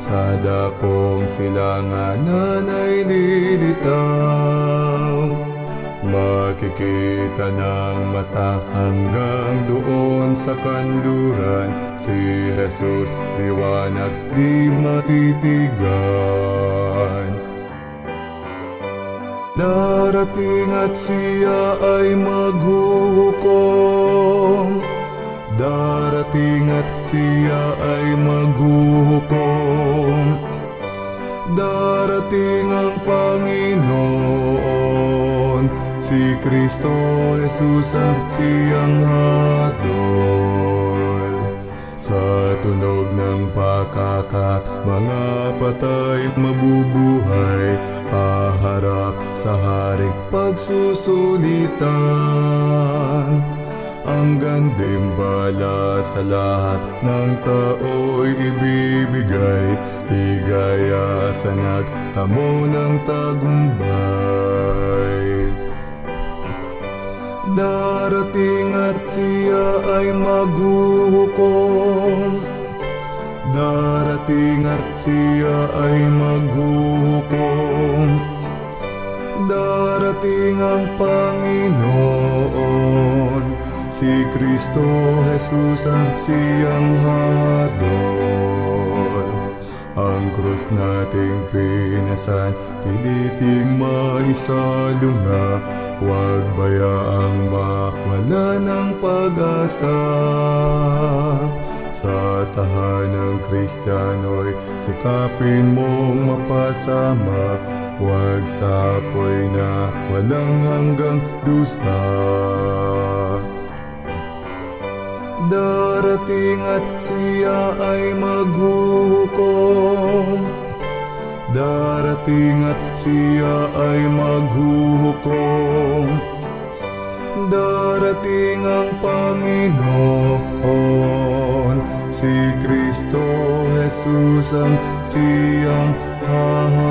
sa dakong silanganan ay lilitaw. Makikita ng mata hanggang doon sa kanluran, si Jesus liwanag di matitigan. Darating at siya ay maghuhukom. Darating at siya ay maghuhukom. Darating ang Panginoon, si Kristo Jesus ang siyang hatol. Sa tunog ng pakakat, mga patay mabubuhay, haharap sa haring pagsusulitan. Ang gandimbala sa lahat ng tao'y ibibigay, higaya sa nagtamo ng tagumpay. Darating at siya ay maghuhukom. Darating at siya ay maghuhukom. Darating ang Panginoon, si Kristo Jesus ang siyang hatol. Ang krus nating pinasan, piliting maisalunga, huwag bayaang mawala ng pag-asa. Sa tahanang Kristiyano'y sikapin mong mapasama, huwag sa apoy na walang hanggang dusa. Darating at siya ay maghuhukom. Darating at siya ay maghuhukom. Darating ang Panginoon, si Kristo Jesus ang siyang hatol.